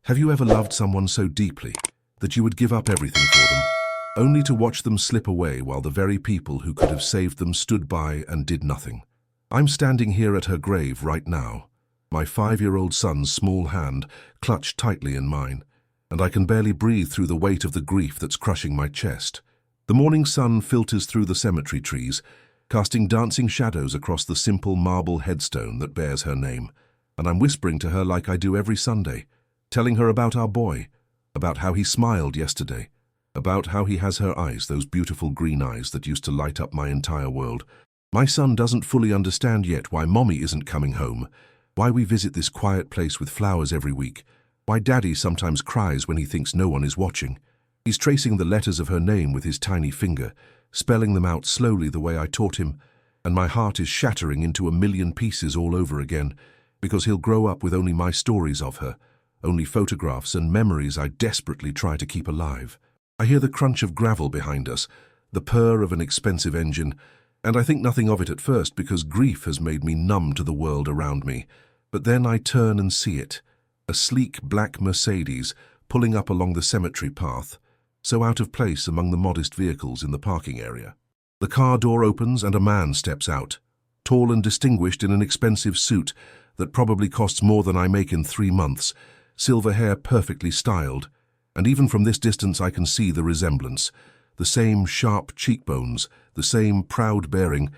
Have you ever loved someone so deeply that you would give up everything for them, only to watch them slip away while the very people who could have saved them stood by and did nothing? I'm standing here at her grave right now, my 5-year-old son's small hand clutched tightly in mine, and I can barely breathe through the weight of the grief that's crushing my chest. The morning sun filters through the cemetery trees, casting dancing shadows across the simple marble headstone that bears her name, and I'm whispering to her like I do every Sunday, telling her about our boy, about how he smiled yesterday, about how he has her eyes, those beautiful green eyes that used to light up my entire world. My son doesn't fully understand yet why Mommy isn't coming home, why we visit this quiet place with flowers every week, why Daddy sometimes cries when he thinks no one is watching. He's tracing the letters of her name with his tiny finger, spelling them out slowly the way I taught him, and my heart is shattering into a million pieces all over again, because he'll grow up with only my stories of her, only photographs and memories I desperately try to keep alive. I hear the crunch of gravel behind us, the purr of an expensive engine, and I think nothing of it at first because grief has made me numb to the world around me. But then I turn and see it, a sleek black Mercedes pulling up along the cemetery path, so out of place among the modest vehicles in the parking area. The car door opens and a man steps out, tall and distinguished in an expensive suit that probably costs more than I make in 3 months, silver hair perfectly styled, and even from this distance I can see the resemblance, the same sharp cheekbones, the same proud bearing,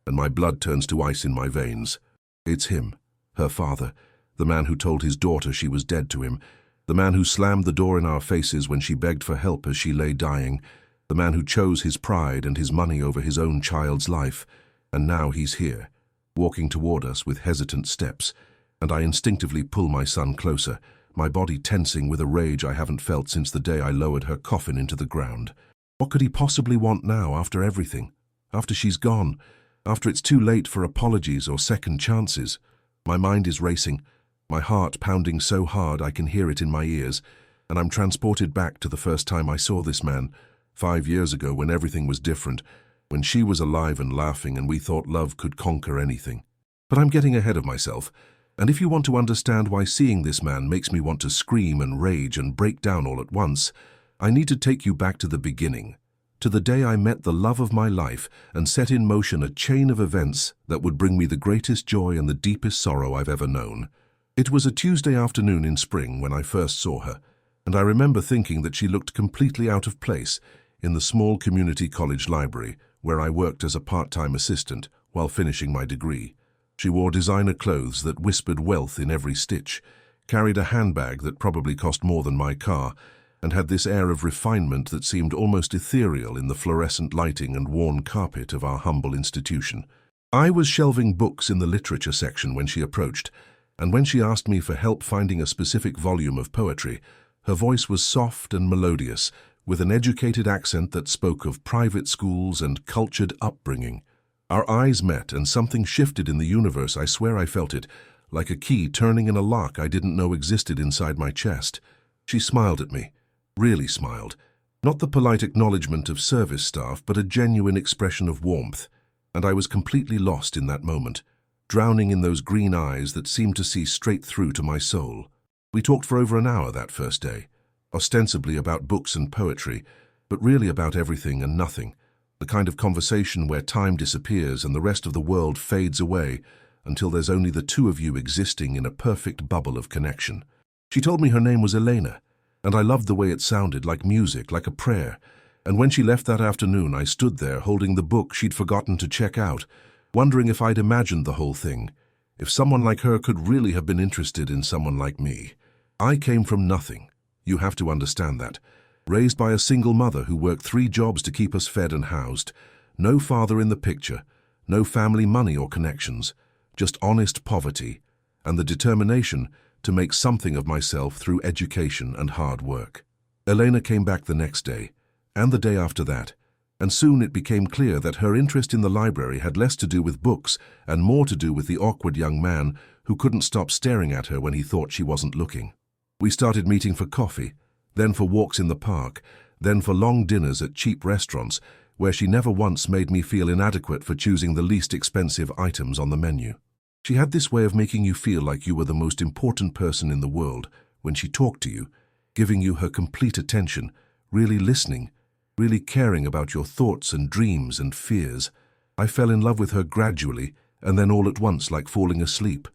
and my blood turns to ice in my veins. It's him, her father, the man who told his daughter she was dead to him, the man who slammed the door in our faces when she begged for help as she lay dying, the man who chose his pride and his money over his own child's life, and now he's here, walking toward us with hesitant steps, and I instinctively pull my son closer, my body tensing with a rage I haven't felt since the day I lowered her coffin into the ground. What could he possibly want now after everything? After she's gone? After it's too late for apologies or second chances? My mind is racing, my heart pounding so hard I can hear it in my ears, and I'm transported back to the first time I saw this man, 5 years ago when everything was different, when she was alive and laughing and we thought love could conquer anything. But I'm getting ahead of myself. And if you want to understand why seeing this man makes me want to scream and rage and break down all at once, I need to take you back to the beginning, to the day I met the love of my life and set in motion a chain of events that would bring me the greatest joy and the deepest sorrow I've ever known. It was a Tuesday afternoon in spring when I first saw her, and I remember thinking that she looked completely out of place in the small community college library where I worked as a part-time assistant while finishing my degree. She wore designer clothes that whispered wealth in every stitch, carried a handbag that probably cost more than my car, and had this air of refinement that seemed almost ethereal in the fluorescent lighting and worn carpet of our humble institution. I was shelving books in the literature section when she approached, and when she asked me for help finding a specific volume of poetry, her voice was soft and melodious, with an educated accent that spoke of private schools and cultured upbringing. Our eyes met and something shifted in the universe. I swear I felt it, like a key turning in a lock I didn't know existed inside my chest. She smiled at me, really smiled. Not the polite acknowledgement of service staff, but a genuine expression of warmth. And I was completely lost in that moment, drowning in those green eyes that seemed to see straight through to my soul. We talked for over an hour that first day, ostensibly about books and poetry, but really about everything and nothing. The kind of conversation where time disappears and the rest of the world fades away until there's only the two of you existing in a perfect bubble of connection. She told me her name was Elena, and I loved the way it sounded, like music, like a prayer. And when she left that afternoon, I stood there holding the book she'd forgotten to check out, wondering if I'd imagined the whole thing, if someone like her could really have been interested in someone like me. I came from nothing. You have to understand that. Raised by a single mother who worked 3 jobs to keep us fed and housed. No father in the picture, no family money or connections, just honest poverty and the determination to make something of myself through education and hard work. Elena came back the next day, and the day after that, and soon it became clear that her interest in the library had less to do with books and more to do with the awkward young man who couldn't stop staring at her when he thought she wasn't looking. We started meeting for coffee, then for walks in the park, then for long dinners at cheap restaurants where she never once made me feel inadequate for choosing the least expensive items on the menu. She had this way of making you feel like you were the most important person in the world, when she talked to you, giving you her complete attention, really listening, really caring about your thoughts and dreams and fears. I fell in love with her gradually, and then all at once, like falling asleep.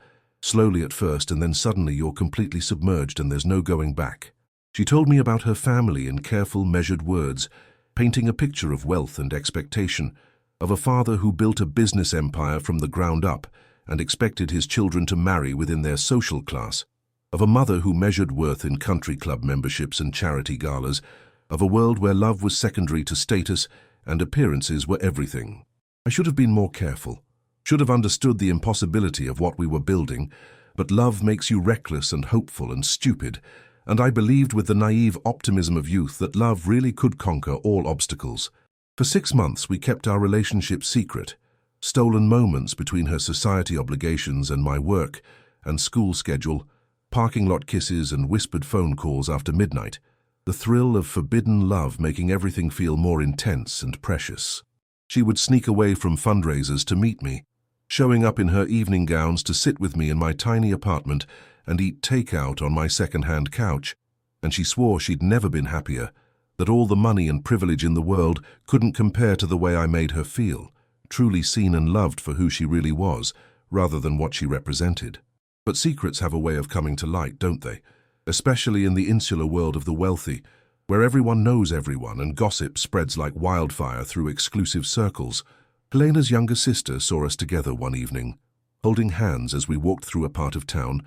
Slowly at first, and then suddenly you're completely submerged and there's no going back. She told me about her family in careful, measured words, painting a picture of wealth and expectation, of a father who built a business empire from the ground up and expected his children to marry within their social class, of a mother who measured worth in country club memberships and charity galas, of a world where love was secondary to status and appearances were everything. I should have been more careful, should have understood the impossibility of what we were building, but love makes you reckless and hopeful and stupid, and I believed with the naive optimism of youth that love really could conquer all obstacles. For 6 months we kept our relationship secret, stolen moments between her society obligations and my work and school schedule, parking lot kisses and whispered phone calls after midnight, the thrill of forbidden love making everything feel more intense and precious. She would sneak away from fundraisers to meet me, showing up in her evening gowns to sit with me in my tiny apartment and eat takeout on my second-hand couch, and she swore she'd never been happier, that all the money and privilege in the world couldn't compare to the way I made her feel, truly seen and loved for who she really was, rather than what she represented. But secrets have a way of coming to light, don't they? Especially in the insular world of the wealthy, where everyone knows everyone and gossip spreads like wildfire through exclusive circles. Helena's younger sister saw us together one evening, holding hands as we walked through a part of town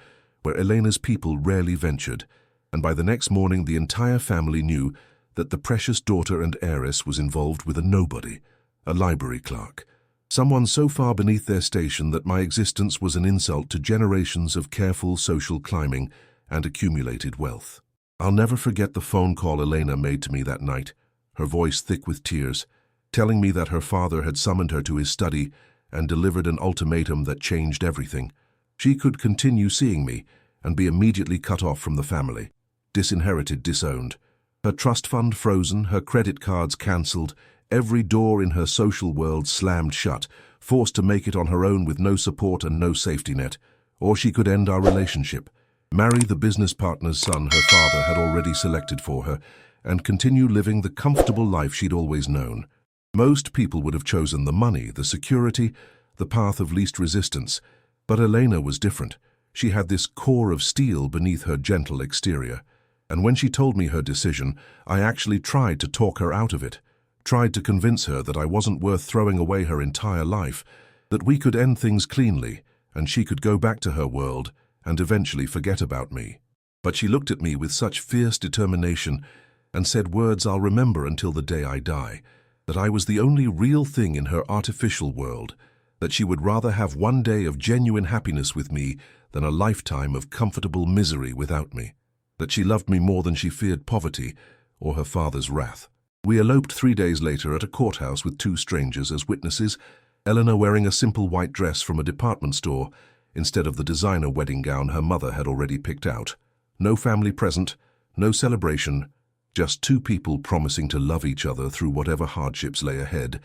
where Elena's people rarely ventured, and by the next morning the entire family knew that the precious daughter and heiress was involved with a nobody, a library clerk, someone so far beneath their station that my existence was an insult to generations of careful social climbing and accumulated wealth. I'll never forget the phone call Elena made to me that night, her voice thick with tears, telling me that her father had summoned her to his study and delivered an ultimatum that changed everything. She could continue seeing me and be immediately cut off from the family, disinherited, disowned, her trust fund frozen, her credit cards cancelled, every door in her social world slammed shut, forced to make it on her own with no support and no safety net. Or she could end our relationship, marry the business partner's son her father had already selected for her, and continue living the comfortable life she'd always known. Most people would have chosen the money, the security, the path of least resistance, but Elena was different. She had this core of steel beneath her gentle exterior, and when she told me her decision, I actually tried to talk her out of it, tried to convince her that I wasn't worth throwing away her entire life, that we could end things cleanly, and she could go back to her world and eventually forget about me. But she looked at me with such fierce determination and said words I'll remember until the day I die, that I was the only real thing in her artificial world, that she would rather have one day of genuine happiness with me than a lifetime of comfortable misery without me, that she loved me more than she feared poverty or her father's wrath. We eloped 3 days later at a courthouse with 2 strangers as witnesses, Eleanor wearing a simple white dress from a department store instead of the designer wedding gown her mother had already picked out. No family present, no celebration, just 2 people promising to love each other through whatever hardships lay ahead.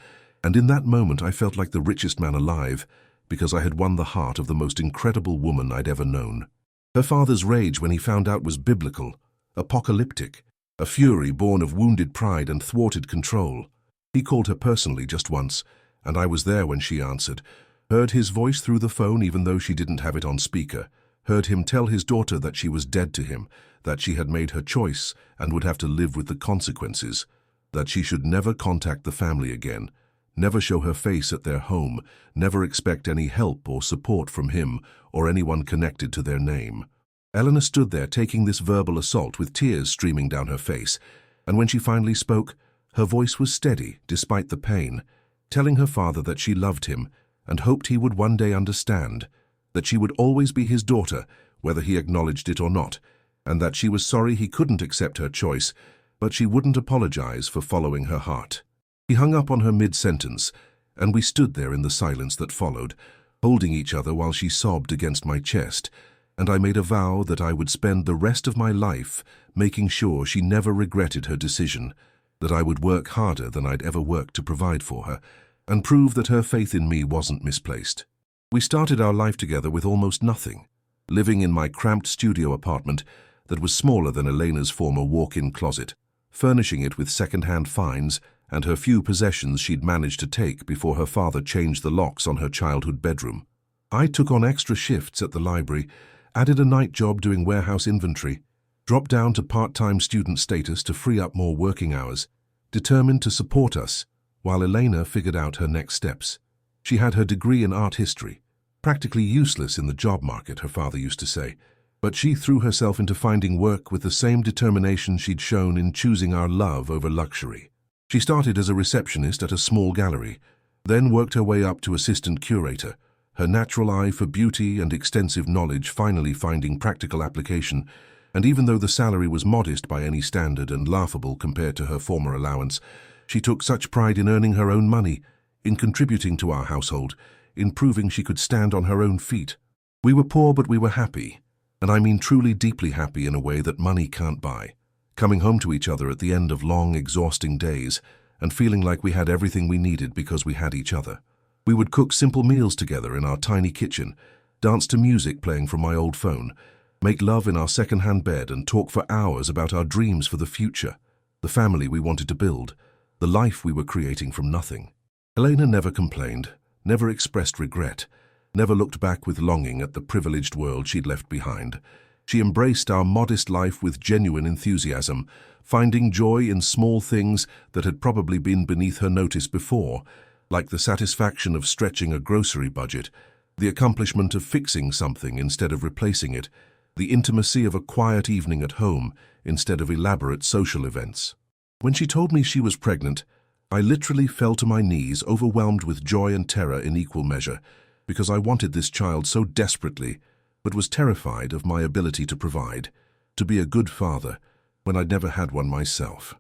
And in that moment I felt like the richest man alive, because I had won the heart of the most incredible woman I'd ever known. Her father's rage when he found out was biblical, apocalyptic, a fury born of wounded pride and thwarted control. He called her personally just once, and I was there when she answered, heard his voice through the phone even though she didn't have it on speaker, heard him tell his daughter that she was dead to him, that she had made her choice and would have to live with the consequences, that she should never contact the family again, never show her face at their home, never expect any help or support from him or anyone connected to their name. Eleanor stood there taking this verbal assault with tears streaming down her face, and when she finally spoke, her voice was steady despite the pain, telling her father that she loved him and hoped he would one day understand, that she would always be his daughter, whether he acknowledged it or not, and that she was sorry he couldn't accept her choice, but she wouldn't apologize for following her heart. He hung up on her mid-sentence, and we stood there in the silence that followed, holding each other while she sobbed against my chest, and I made a vow that I would spend the rest of my life making sure she never regretted her decision, that I would work harder than I'd ever worked to provide for her, and prove that her faith in me wasn't misplaced. We started our life together with almost nothing, living in my cramped studio apartment, that was smaller than Elena's former walk-in closet, furnishing it with second-hand finds and her few possessions she'd managed to take before her father changed the locks on her childhood bedroom. I took on extra shifts at the library, added a night job doing warehouse inventory, dropped down to part-time student status to free up more working hours, determined to support us, while Elena figured out her next steps. She had her degree in art history, practically useless in the job market, her father used to say, but she threw herself into finding work with the same determination she'd shown in choosing our love over luxury. She started as a receptionist at a small gallery, then worked her way up to assistant curator, her natural eye for beauty and extensive knowledge finally finding practical application, and even though the salary was modest by any standard and laughable compared to her former allowance, she took such pride in earning her own money, in contributing to our household, in proving she could stand on her own feet. We were poor, but we were happy, and I mean truly deeply happy in a way that money can't buy. Coming home to each other at the end of long, exhausting days and feeling like we had everything we needed because we had each other. We would cook simple meals together in our tiny kitchen, dance to music playing from my old phone, make love in our second-hand bed and talk for hours about our dreams for the future, the family we wanted to build, the life we were creating from nothing. Elena never complained, never expressed regret, never looked back with longing at the privileged world she'd left behind. She embraced our modest life with genuine enthusiasm, finding joy in small things that had probably been beneath her notice before, like the satisfaction of stretching a grocery budget, the accomplishment of fixing something instead of replacing it, the intimacy of a quiet evening at home instead of elaborate social events. When she told me she was pregnant, I literally fell to my knees, overwhelmed with joy and terror in equal measure, because I wanted this child so desperately, but was terrified of my ability to provide, to be a good father, when I'd never had one myself.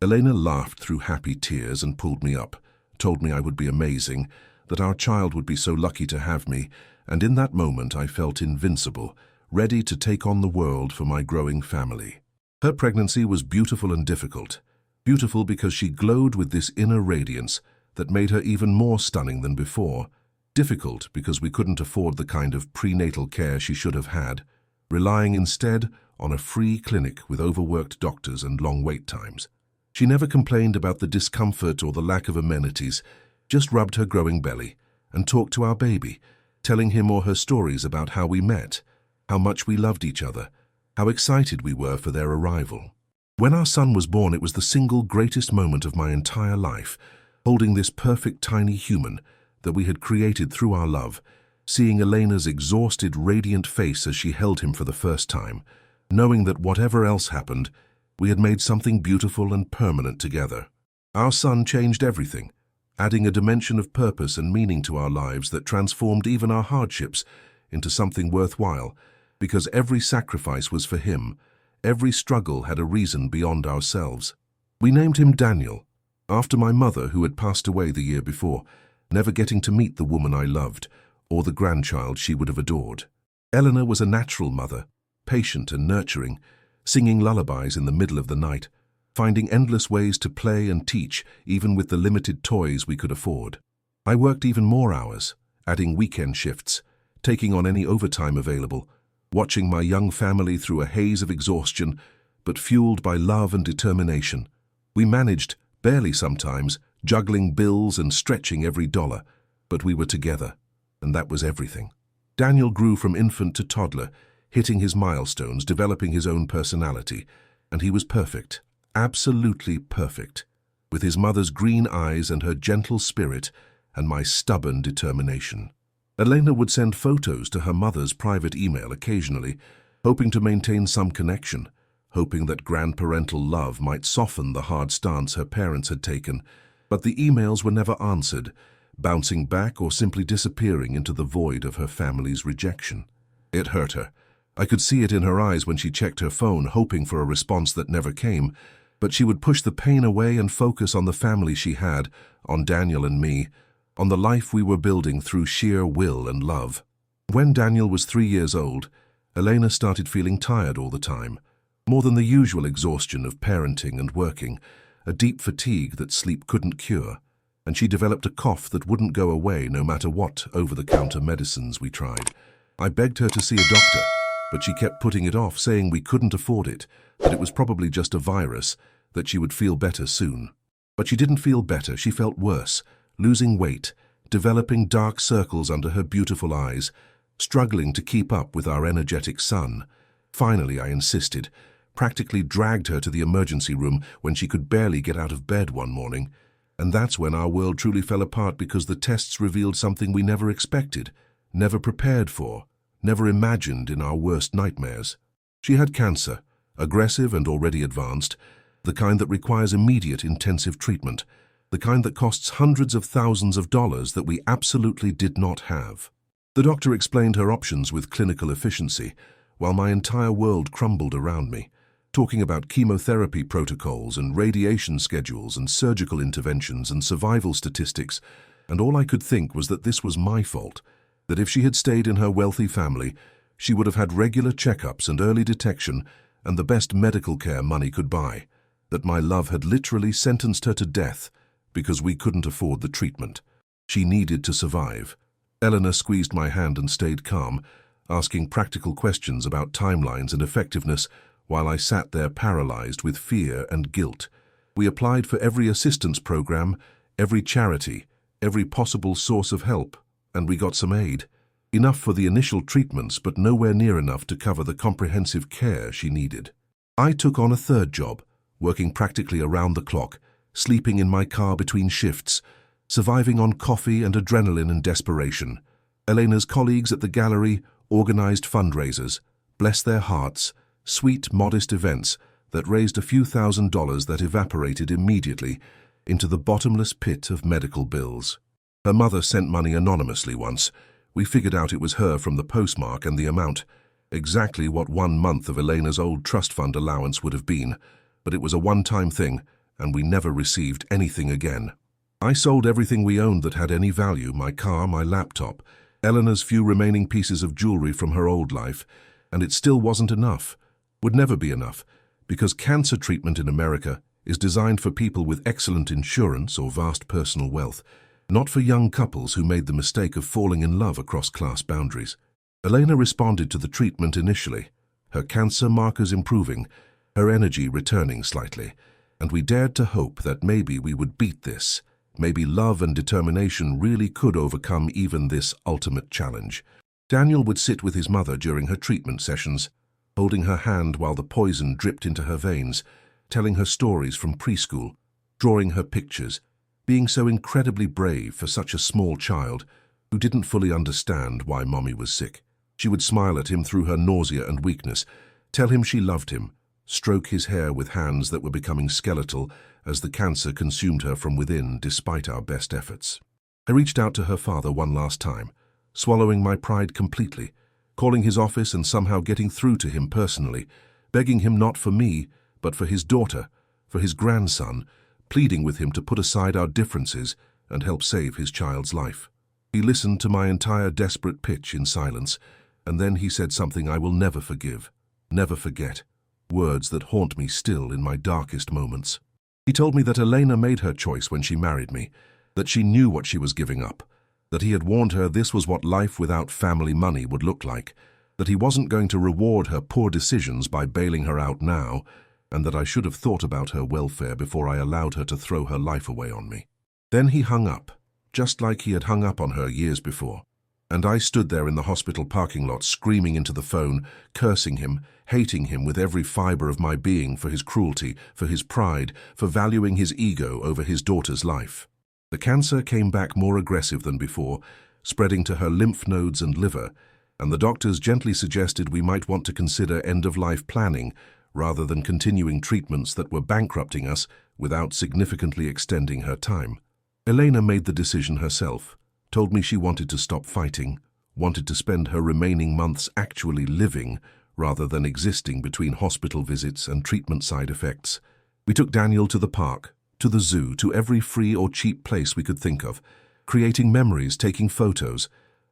Elena laughed through happy tears and pulled me up, told me I would be amazing, that our child would be so lucky to have me, and in that moment I felt invincible, ready to take on the world for my growing family. Her pregnancy was beautiful and difficult. Beautiful because she glowed with this inner radiance that made her even more stunning than before. Difficult because we couldn't afford the kind of prenatal care she should have had, relying instead on a free clinic with overworked doctors and long wait times. She never complained about the discomfort or the lack of amenities, just rubbed her growing belly and talked to our baby, telling him or her stories about how we met, how much we loved each other, how excited we were for their arrival. When our son was born, it was the single greatest moment of my entire life, holding this perfect tiny human that we had created through our love, seeing Elena's exhausted, radiant face as she held him for the first time, knowing that whatever else happened, we had made something beautiful and permanent together. Our son changed everything, adding a dimension of purpose and meaning to our lives that transformed even our hardships into something worthwhile, because every sacrifice was for him, every struggle had a reason beyond ourselves. We named him Daniel, after my mother who had passed away the year before, never getting to meet the woman I loved or the grandchild she would have adored. Eleanor was a natural mother, patient and nurturing, singing lullabies in the middle of the night, finding endless ways to play and teach even with the limited toys we could afford. I worked even more hours, adding weekend shifts, taking on any overtime available, watching my young family through a haze of exhaustion, but fueled by love and determination. We managed, barely sometimes, juggling bills and stretching every dollar, but we were together, and that was everything. Daniel grew from infant to toddler, hitting his milestones, developing his own personality, and he was perfect, absolutely perfect, with his mother's green eyes and her gentle spirit and my stubborn determination. Elena would send photos to her mother's private email occasionally, hoping to maintain some connection, hoping that grandparental love might soften the hard stance her parents had taken, but the emails were never answered, bouncing back or simply disappearing into the void of her family's rejection. It hurt her. I could see it in her eyes when she checked her phone, hoping for a response that never came, but she would push the pain away and focus on the family she had, on Daniel and me, on the life we were building through sheer will and love. When Daniel was 3 years old, Elena started feeling tired all the time, more than the usual exhaustion of parenting and working, a deep fatigue that sleep couldn't cure, and she developed a cough that wouldn't go away no matter what over-the-counter medicines we tried. I begged her to see a doctor, but she kept putting it off, saying we couldn't afford it, that it was probably just a virus, that she would feel better soon. But she didn't feel better, she felt worse, losing weight, developing dark circles under her beautiful eyes, struggling to keep up with our energetic son. Finally, I insisted, practically dragged her to the emergency room when she could barely get out of bed one morning. And that's when our world truly fell apart, because the tests revealed something we never expected, never prepared for, never imagined in our worst nightmares. She had cancer, aggressive and already advanced, the kind that requires immediate intensive treatment, the kind that costs hundreds of thousands of dollars that we absolutely did not have. The doctor explained her options with clinical efficiency, while my entire world crumbled around me, talking about chemotherapy protocols and radiation schedules and surgical interventions and survival statistics, and all I could think was that this was my fault, that if she had stayed in her wealthy family, she would have had regular checkups and early detection and the best medical care money could buy, that my love had literally sentenced her to death because we couldn't afford the treatment. She needed to survive. Eleanor squeezed my hand and stayed calm, asking practical questions about timelines and effectiveness while I sat there paralyzed with fear and guilt. We applied for every assistance program, every charity, every possible source of help, and we got some aid. Enough for the initial treatments, but nowhere near enough to cover the comprehensive care she needed. I took on a third job, working practically around the clock, sleeping in my car between shifts, surviving on coffee and adrenaline and desperation. Elena's colleagues at the gallery organized fundraisers, bless their hearts, sweet, modest events that raised a few $1,000s that evaporated immediately into the bottomless pit of medical bills. Her mother sent money anonymously once. We figured out it was her from the postmark and the amount, exactly what 1 month of Elena's old trust fund allowance would have been, but it was a one-time thing, and we never received anything again. I sold everything we owned that had any value, my car, my laptop, Eleanor's few remaining pieces of jewelry from her old life, and it still wasn't enough. Would never be enough, because cancer treatment in America is designed for people with excellent insurance or vast personal wealth, not for young couples who made the mistake of falling in love across class boundaries. Elena responded to the treatment initially, her cancer markers improving, her energy returning slightly, and we dared to hope that maybe we would beat this. Maybe love and determination really could overcome even this ultimate challenge. Daniel would sit with his mother during her treatment sessions, holding her hand while the poison dripped into her veins, telling her stories from preschool, drawing her pictures, being so incredibly brave for such a small child who didn't fully understand why Mommy was sick. She would smile at him through her nausea and weakness, tell him she loved him, stroke his hair with hands that were becoming skeletal as the cancer consumed her from within despite our best efforts. I reached out to her father one last time, swallowing my pride completely, calling his office and somehow getting through to him personally, begging him not for me, but for his daughter, for his grandson, pleading with him to put aside our differences and help save his child's life. He listened to my entire desperate pitch in silence, and then he said something I will never forgive, never forget, words that haunt me still in my darkest moments. He told me that Elena made her choice when she married me, that she knew what she was giving up, that he had warned her this was what life without family money would look like, that he wasn't going to reward her poor decisions by bailing her out now, and that I should have thought about her welfare before I allowed her to throw her life away on me. Then he hung up, just like he had hung up on her years before, and I stood there in the hospital parking lot screaming into the phone, cursing him, hating him with every fiber of my being for his cruelty, for his pride, for valuing his ego over his daughter's life. The cancer came back more aggressive than before, spreading to her lymph nodes and liver, and the doctors gently suggested we might want to consider end-of-life planning rather than continuing treatments that were bankrupting us without significantly extending her time. Elena made the decision herself, told me she wanted to stop fighting, wanted to spend her remaining months actually living rather than existing between hospital visits and treatment side effects. We took Daniel to the park, to the zoo, to every free or cheap place we could think of, creating memories, taking photos,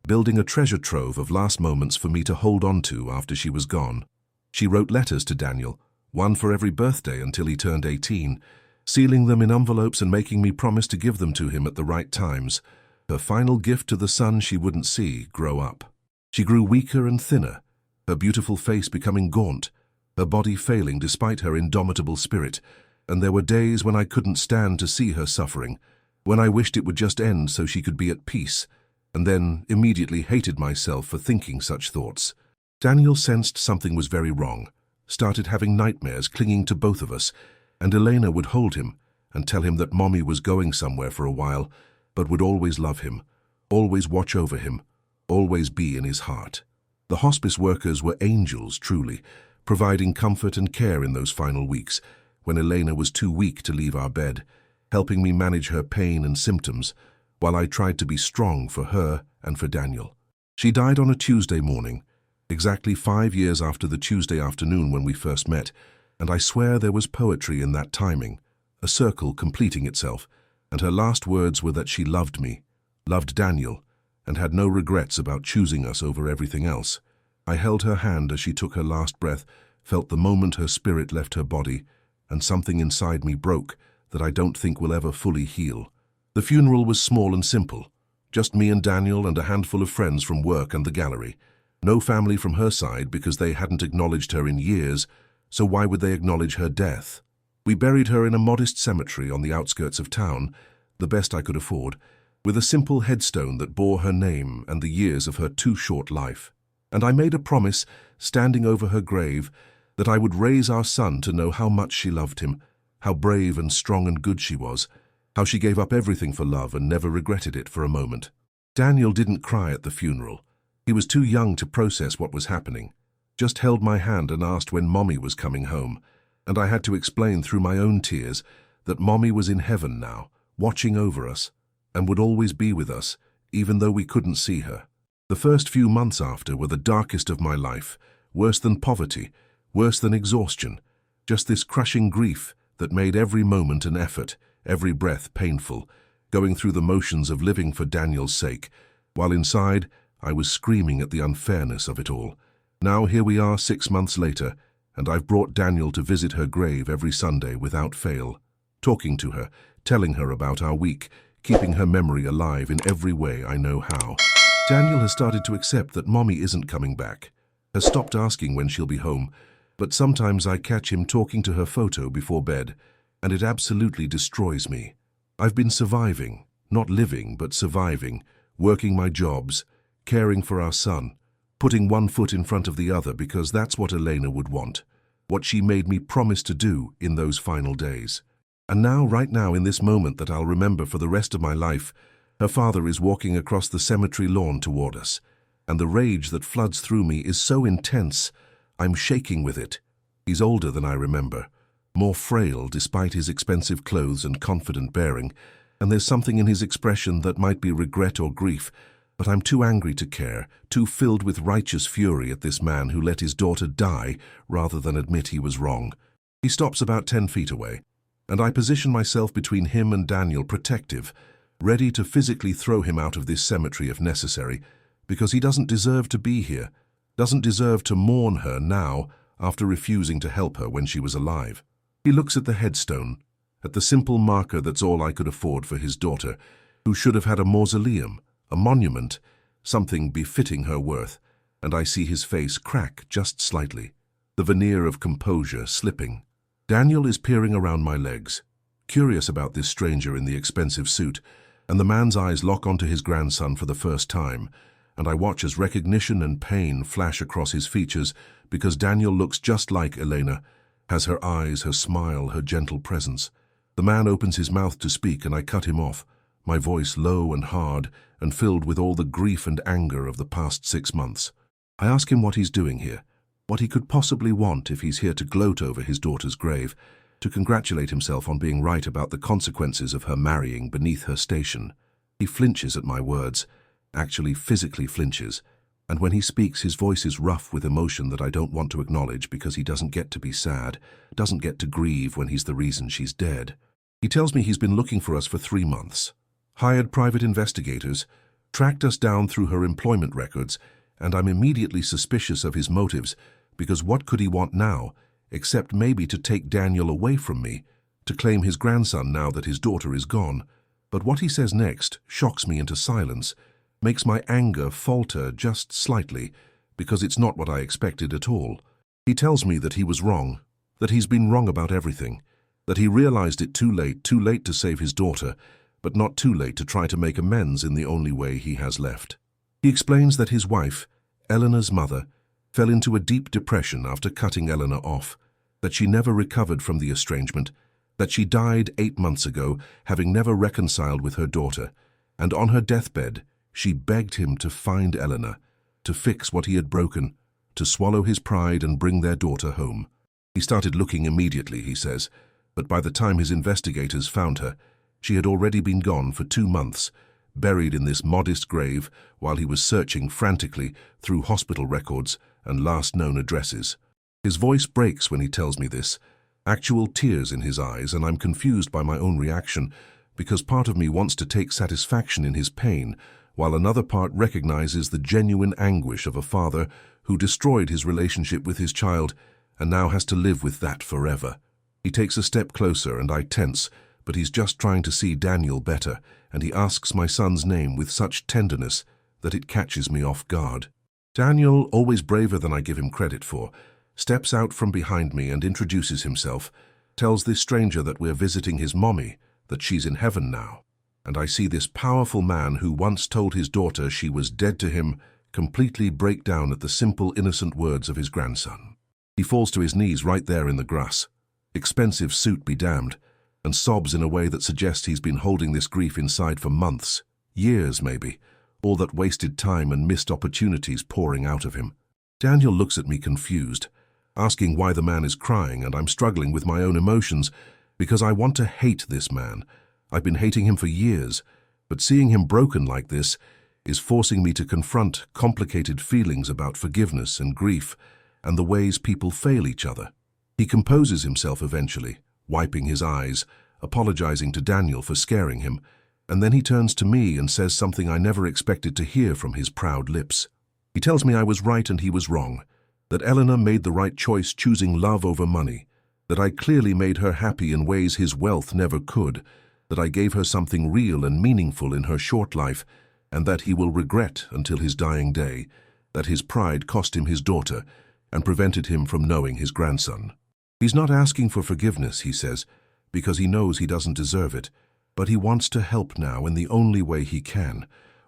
building a treasure trove of last moments for me to hold on to after she was gone. She wrote letters to Daniel, one for every birthday until he turned 18, sealing them in envelopes and making me promise to give them to him at the right times, her final gift to the son she wouldn't see grow up. She grew weaker and thinner, her beautiful face becoming gaunt, her body failing despite her indomitable spirit, and there were days when I couldn't stand to see her suffering, when I wished it would just end so she could be at peace, and then immediately hated myself for thinking such thoughts. Daniel sensed something was very wrong, started having nightmares clinging to both of us, and Elena would hold him and tell him that Mommy was going somewhere for a while, but would always love him, always watch over him, always be in his heart. The hospice workers were angels, truly, providing comfort and care in those final weeks, when Elena was too weak to leave our bed, helping me manage her pain and symptoms, while I tried to be strong for her and for Daniel. She died on a Tuesday morning, exactly 5 years after the Tuesday afternoon when we first met, and I swear there was poetry in that timing, a circle completing itself, and her last words were that she loved me, loved Daniel, and had no regrets about choosing us over everything else. I held her hand as she took her last breath, felt the moment her spirit left her body, and something inside me broke that I don't think will ever fully heal. The funeral was small and simple, just me and Daniel and a handful of friends from work and the gallery. No family from her side because they hadn't acknowledged her in years, so why would they acknowledge her death? We buried her in a modest cemetery on the outskirts of town, the best I could afford, with a simple headstone that bore her name and the years of her too short life. And I made a promise, standing over her grave, that I would raise our son to know how much she loved him, how brave and strong and good she was, how she gave up everything for love and never regretted it for a moment. Daniel didn't cry at the funeral. He was too young to process what was happening, just held my hand and asked when Mommy was coming home, and I had to explain through my own tears that Mommy was in heaven now, watching over us, and would always be with us, even though we couldn't see her. The first few months after were the darkest of my life, worse than poverty, worse than exhaustion, just this crushing grief that made every moment an effort, every breath painful, going through the motions of living for Daniel's sake, while inside I was screaming at the unfairness of it all. Now here we are 6 months later, and I've brought Daniel to visit her grave every Sunday without fail, talking to her, telling her about our week, keeping her memory alive in every way I know how. Daniel has started to accept that Mommy isn't coming back, has stopped asking when she'll be home, but sometimes I catch him talking to her photo before bed, and it absolutely destroys me. I've been surviving, not living, but surviving, working my jobs, caring for our son, putting one foot in front of the other because that's what Elena would want, what she made me promise to do in those final days. And now, right now, in this moment that I'll remember for the rest of my life, her father is walking across the cemetery lawn toward us, and the rage that floods through me is so intense, I'm shaking with it. He's older than I remember, more frail despite his expensive clothes and confident bearing, and there's something in his expression that might be regret or grief, but I'm too angry to care, too filled with righteous fury at this man who let his daughter die rather than admit he was wrong. He stops about 10 feet away, and I position myself between him and Daniel, protective, ready to physically throw him out of this cemetery if necessary, because he doesn't deserve to be here, doesn't deserve to mourn her now after refusing to help her when she was alive. He looks at the headstone, at the simple marker that's all I could afford for his daughter, who should have had a mausoleum, a monument, something befitting her worth, and I see his face crack just slightly, the veneer of composure slipping. Daniel is peering around my legs, curious about this stranger in the expensive suit, and the man's eyes lock onto his grandson for the first time, and I watch as recognition and pain flash across his features because Daniel looks just like Elena, has her eyes, her smile, her gentle presence. The man opens his mouth to speak and I cut him off, my voice low and hard and filled with all the grief and anger of the past 6 months. I ask him what he's doing here, what he could possibly want if he's here to gloat over his daughter's grave, to congratulate himself on being right about the consequences of her marrying beneath her station. He flinches at my words, actually physically flinches, and when he speaks his voice is rough with emotion that I don't want to acknowledge because he doesn't get to be sad, doesn't get to grieve when he's the reason she's dead. He tells me he's been looking for us for 3 months, hired private investigators, tracked us down through her employment records, and I'm immediately suspicious of his motives because what could he want now, except maybe to take Daniel away from me, to claim his grandson now that his daughter is gone. But what he says next shocks me into silence, makes my anger falter just slightly, because it's not what I expected at all. He tells me that he was wrong, that he's been wrong about everything, that he realized it too late to save his daughter, but not too late to try to make amends in the only way he has left. He explains that his wife, Eleanor's mother, fell into a deep depression after cutting Eleanor off, that she never recovered from the estrangement, that she died 8 months ago, having never reconciled with her daughter, and on her deathbed, she begged him to find Eleanor, to fix what he had broken, to swallow his pride and bring their daughter home. He started looking immediately, he says, but by the time his investigators found her, she had already been gone for 2 months, buried in this modest grave while he was searching frantically through hospital records and last known addresses. His voice breaks when he tells me this, actual tears in his eyes, and I'm confused by my own reaction, because part of me wants to take satisfaction in his pain, while another part recognizes the genuine anguish of a father who destroyed his relationship with his child and now has to live with that forever. He takes a step closer and I tense, but he's just trying to see Daniel better, and he asks my son's name with such tenderness that it catches me off guard. Daniel, always braver than I give him credit for, steps out from behind me and introduces himself, tells this stranger that we're visiting his mommy, that she's in heaven now. And I see this powerful man who once told his daughter she was dead to him completely break down at the simple, innocent words of his grandson. He falls to his knees right there in the grass, expensive suit be damned, and sobs in a way that suggests he's been holding this grief inside for months, years maybe, all that wasted time and missed opportunities pouring out of him. Daniel looks at me confused, asking why the man is crying, and I'm struggling with my own emotions because I want to hate this man. I've been hating him for years, but seeing him broken like this is forcing me to confront complicated feelings about forgiveness and grief and the ways people fail each other. He composes himself eventually, wiping his eyes, apologizing to Daniel for scaring him, and then he turns to me and says something I never expected to hear from his proud lips. He tells me I was right and he was wrong, that Eleanor made the right choice choosing love over money, that I clearly made her happy in ways his wealth never could, that I gave her something real and meaningful in her short life, and that he will regret until his dying day, that his pride cost him his daughter and prevented him from knowing his grandson. He's not asking for forgiveness, he says, because he knows he doesn't deserve it, but he wants to help now in the only way he can,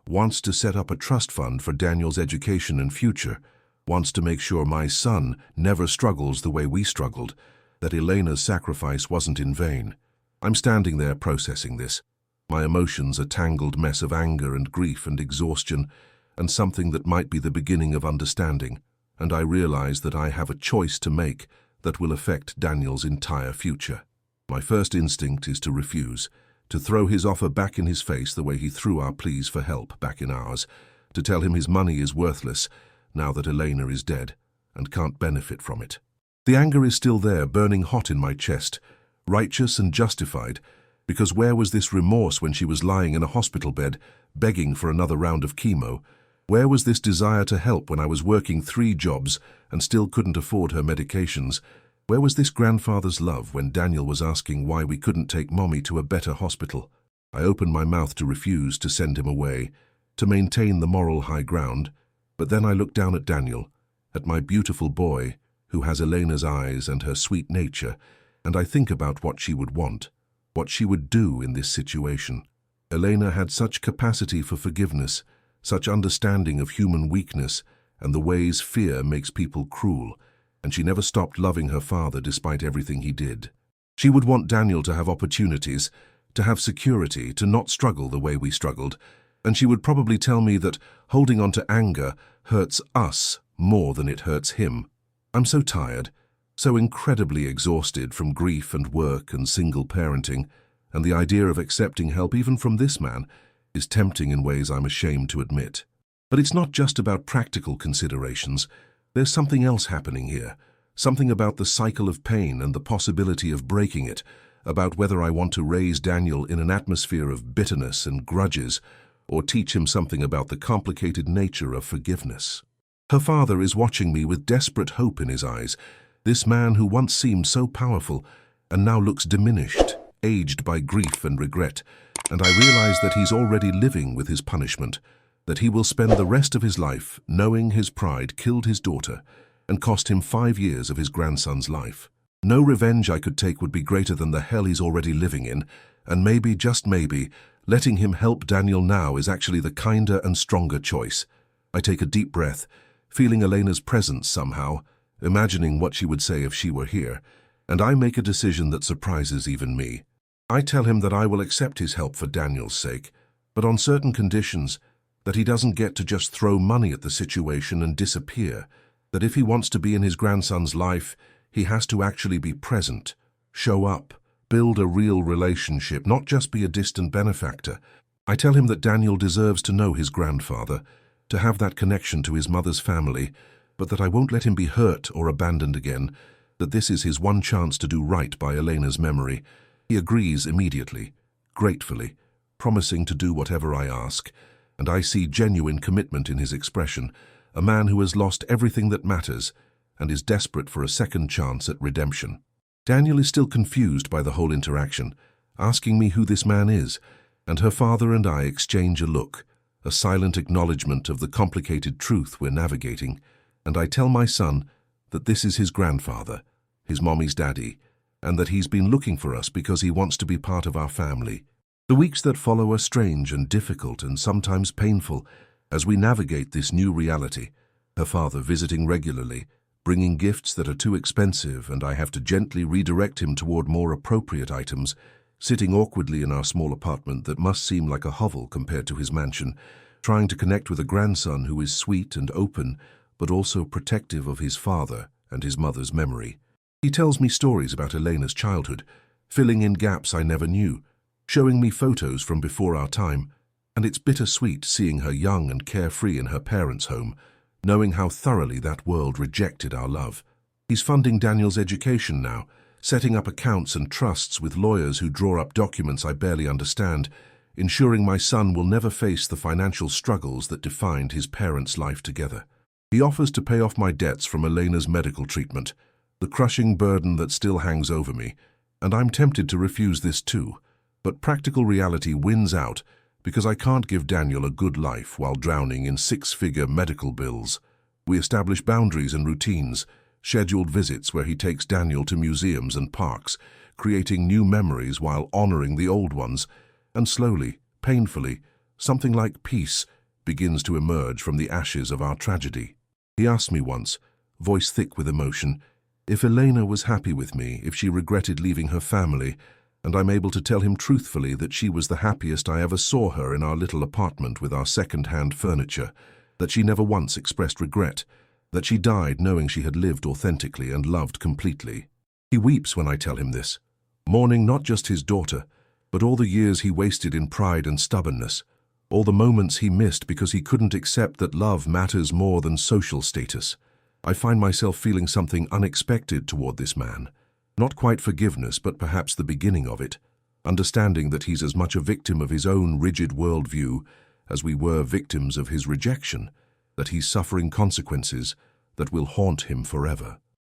wants to set up a trust fund for Daniel's education and future, wants to make sure my son never struggles the way we struggled, that Elena's sacrifice wasn't in vain. I'm standing there processing this, my emotions a tangled mess of anger and grief and exhaustion, and something that might be the beginning of understanding, and I realize that I have a choice to make that will affect Daniel's entire future. My first instinct is to refuse, to throw his offer back in his face the way he threw our pleas for help back in ours, to tell him his money is worthless now that Elena is dead and can't benefit from it. The anger is still there, burning hot in my chest, righteous and justified, because where was this remorse when she was lying in a hospital bed, begging for another round of chemo? Where was this desire to help when I was working 3 jobs and still couldn't afford her medications? Where was this grandfather's love when Daniel was asking why we couldn't take Mommy to a better hospital? I opened my mouth to refuse to send him away, to maintain the moral high ground, but then I looked down at Daniel, at my beautiful boy, who has Elena's eyes and her sweet nature, and I think about what she would want, what she would do in this situation. Elena had such capacity for forgiveness, such understanding of human weakness and the ways fear makes people cruel, and she never stopped loving her father despite everything he did. She would want Daniel to have opportunities, to have security, to not struggle the way we struggled, and she would probably tell me that holding on to anger hurts us more than it hurts him. I'm so tired, so incredibly exhausted from grief and work and single parenting, and the idea of accepting help even from this man is tempting in ways I'm ashamed to admit. But it's not just about practical considerations. There's something else happening here, something about the cycle of pain and the possibility of breaking it, about whether I want to raise Daniel in an atmosphere of bitterness and grudges, or teach him something about the complicated nature of forgiveness. Her father is watching me with desperate hope in his eyes, this man who once seemed so powerful and now looks diminished, aged by grief and regret, and I realize that he's already living with his punishment, that he will spend the rest of his life knowing his pride killed his daughter and cost him 5 years of his grandson's life. No revenge I could take would be greater than the hell he's already living in, and maybe, just maybe, letting him help Daniel now is actually the kinder and stronger choice. I take a deep breath, feeling Elena's presence somehow, imagining what she would say if she were here, and I make a decision that surprises even me. I tell him that I will accept his help for Daniel's sake, but on certain conditions, that he doesn't get to just throw money at the situation and disappear, that if he wants to be in his grandson's life, he has to actually be present, show up, build a real relationship, not just be a distant benefactor. I tell him that Daniel deserves to know his grandfather, to have that connection to his mother's family, but that I won't let him be hurt or abandoned again, that this is his one chance to do right by Elena's memory. He agrees immediately, gratefully, promising to do whatever I ask, and I see genuine commitment in his expression, a man who has lost everything that matters and is desperate for a second chance at redemption. Daniel is still confused by the whole interaction, asking me who this man is, and her father and I exchange a look, a silent acknowledgement of the complicated truth we're navigating, and I tell my son that this is his grandfather, his mommy's daddy, and that he's been looking for us because he wants to be part of our family. The weeks that follow are strange and difficult and sometimes painful as we navigate this new reality. Her father visiting regularly, bringing gifts that are too expensive, and I have to gently redirect him toward more appropriate items, sitting awkwardly in our small apartment that must seem like a hovel compared to his mansion, trying to connect with a grandson who is sweet and open, but also protective of his father and his mother's memory. He tells me stories about Elena's childhood, filling in gaps I never knew, showing me photos from before our time, and it's bittersweet seeing her young and carefree in her parents' home, knowing how thoroughly that world rejected our love. He's funding Daniel's education now, setting up accounts and trusts with lawyers who draw up documents I barely understand, ensuring my son will never face the financial struggles that defined his parents' life together. He offers to pay off my debts from Elena's medical treatment, the crushing burden that still hangs over me, and I'm tempted to refuse this too. But practical reality wins out because I can't give Daniel a good life while drowning in 6-figure medical bills. We establish boundaries and routines, scheduled visits where he takes Daniel to museums and parks, creating new memories while honoring the old ones, and slowly, painfully, something like peace begins to emerge from the ashes of our tragedy. He asked me once, voice thick with emotion, if Elena was happy with me, if she regretted leaving her family, and I'm able to tell him truthfully that she was the happiest I ever saw her in our little apartment with our second-hand furniture, that she never once expressed regret, that she died knowing she had lived authentically and loved completely. He weeps when I tell him this, mourning not just his daughter, but all the years he wasted in pride and stubbornness, all the moments he missed because he couldn't accept that love matters more than social status. I find myself feeling something unexpected toward this man. Not quite forgiveness, but perhaps the beginning of it, understanding that he's as much a victim of his own rigid worldview as we were victims of his rejection, that he's suffering consequences that will haunt him forever.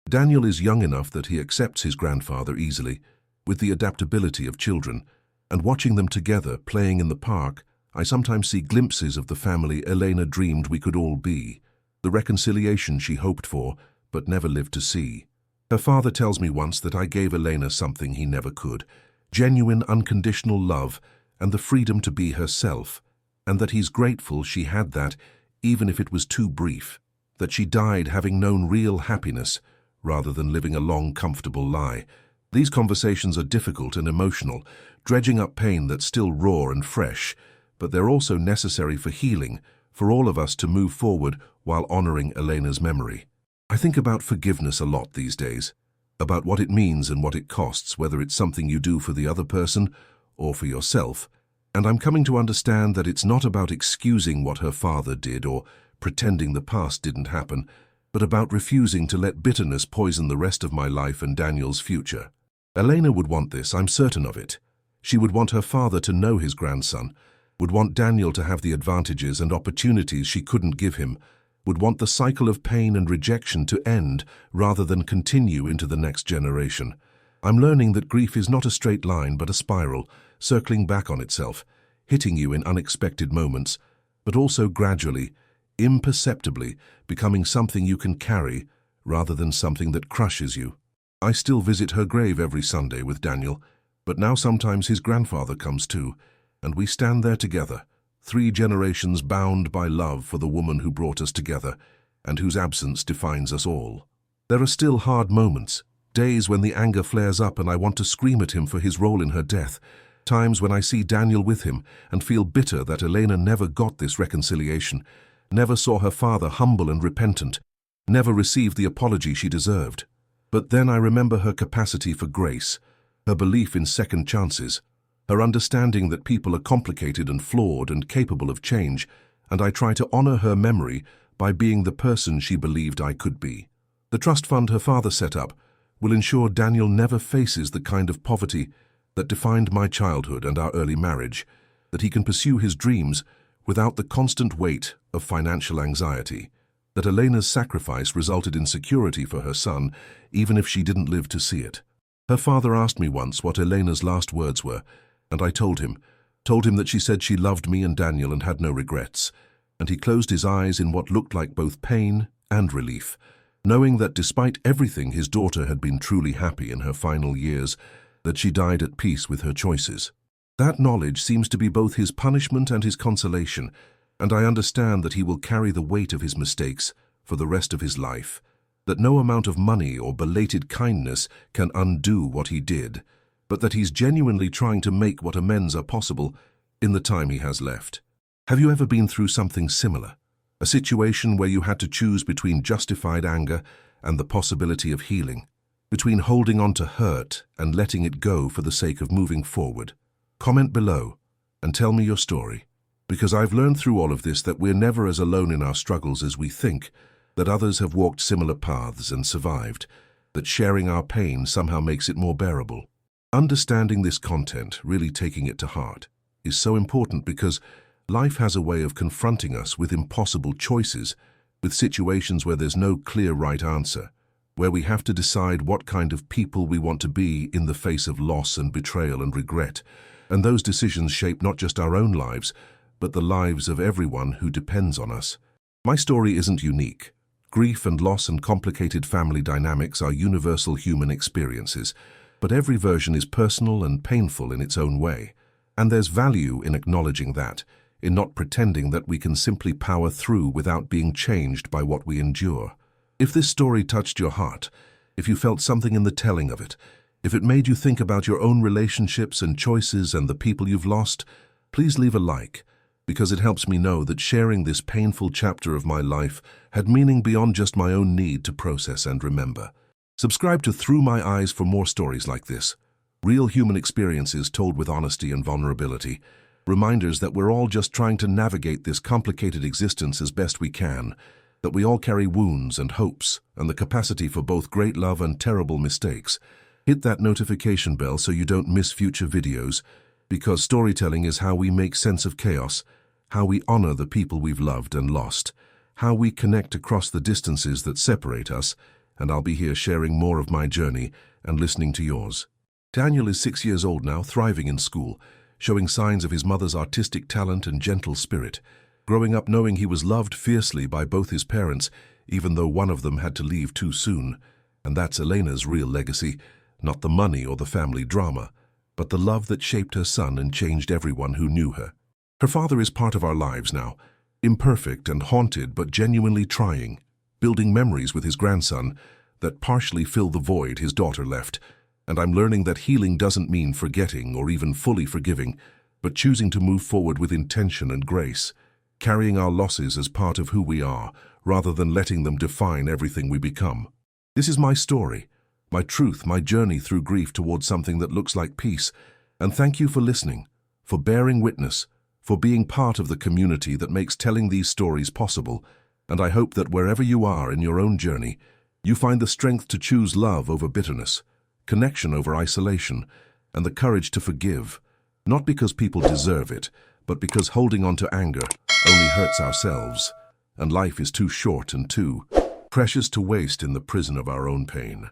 Daniel is young enough that he accepts his grandfather easily, with the adaptability of children, and watching them together playing in the park, I sometimes see glimpses of the family Elena dreamed we could all be, the reconciliation she hoped for but never lived to see. Her father tells me once that I gave Elena something he never could, genuine unconditional love and the freedom to be herself, and that he's grateful she had that even if it was too brief, that she died having known real happiness rather than living a long, comfortable lie. These conversations are difficult and emotional, dredging up pain that's still raw and fresh, but they're also necessary for healing, for all of us to move forward while honoring Elena's memory. I think about forgiveness a lot these days, about what it means and what it costs, whether it's something you do for the other person or for yourself, and I'm coming to understand that it's not about excusing what her father did or pretending the past didn't happen, but about refusing to let bitterness poison the rest of my life and Daniel's future. Elena would want this, I'm certain of it. She would want her father to know his grandson, would want Daniel to have the advantages and opportunities she couldn't give him, would want the cycle of pain and rejection to end rather than continue into the next generation. I'm learning that grief is not a straight line but a spiral, circling back on itself, hitting you in unexpected moments, but also gradually, imperceptibly, becoming something you can carry rather than something that crushes you. I still visit her grave every Sunday with Daniel, but now sometimes his grandfather comes too, and we stand there together, 3 generations bound by love for the woman who brought us together and whose absence defines us all. There are still hard moments, days when the anger flares up and I want to scream at him for his role in her death, times when I see Daniel with him and feel bitter that Elena never got this reconciliation, never saw her father humble and repentant, never received the apology she deserved. But then I remember her capacity for grace, her belief in second chances, her understanding that people are complicated and flawed and capable of change, and I try to honor her memory by being the person she believed I could be. The trust fund her father set up will ensure Daniel never faces the kind of poverty that defined my childhood and our early marriage, that he can pursue his dreams without the constant weight of financial anxiety, that Elena's sacrifice resulted in security for her son, even if she didn't live to see it. Her father asked me once what Elena's last words were, and I told him that she said she loved me and Daniel and had no regrets, and he closed his eyes in what looked like both pain and relief, knowing that despite everything his daughter had been truly happy in her final years, that she died at peace with her choices. That knowledge seems to be both his punishment and his consolation, and I understand that he will carry the weight of his mistakes for the rest of his life, that no amount of money or belated kindness can undo what he did, but that he's genuinely trying to make what amends are possible in the time he has left. Have you ever been through something similar? A situation where you had to choose between justified anger and the possibility of healing, between holding on to hurt and letting it go for the sake of moving forward? Comment below and tell me your story, because I've learned through all of this that we're never as alone in our struggles as we think, that others have walked similar paths and survived, that sharing our pain somehow makes it more bearable. Understanding this content, really taking it to heart, is so important because life has a way of confronting us with impossible choices, with situations where there's no clear right answer, where we have to decide what kind of people we want to be in the face of loss and betrayal and regret, and those decisions shape not just our own lives, but the lives of everyone who depends on us. My story isn't unique. Grief and loss and complicated family dynamics are universal human experiences, but every version is personal and painful in its own way. And there's value in acknowledging that, in not pretending that we can simply power through without being changed by what we endure. If this story touched your heart, if you felt something in the telling of it, if it made you think about your own relationships and choices and the people you've lost, please leave a like, because it helps me know that sharing this painful chapter of my life had meaning beyond just my own need to process and remember. Subscribe to Through My Eyes for more stories like this, real human experiences told with honesty and vulnerability, reminders that we're all just trying to navigate this complicated existence as best we can, that we all carry wounds and hopes and the capacity for both great love and terrible mistakes. Hit that notification bell so you don't miss future videos, because storytelling is how we make sense of chaos, how we honor the people we've loved and lost, how we connect across the distances that separate us, and I'll be here sharing more of my journey and listening to yours. Daniel is 6 years old now, thriving in school, showing signs of his mother's artistic talent and gentle spirit, growing up knowing he was loved fiercely by both his parents, even though one of them had to leave too soon. And that's Elena's real legacy, not the money or the family drama, but the love that shaped her son and changed everyone who knew her. Her father is part of our lives now, imperfect and haunted but genuinely trying, building memories with his grandson that partially fill the void his daughter left. And I'm learning that healing doesn't mean forgetting or even fully forgiving, but choosing to move forward with intention and grace, carrying our losses as part of who we are, rather than letting them define everything we become. This is my story, my truth, my journey through grief towards something that looks like peace. And thank you for listening, for bearing witness, for being part of the community that makes telling these stories possible. And I hope that wherever you are in your own journey, you find the strength to choose love over bitterness, connection over isolation, and the courage to forgive, not because people deserve it, but because holding on to anger only hurts ourselves, and life is too short and too precious to waste in the prison of our own pain.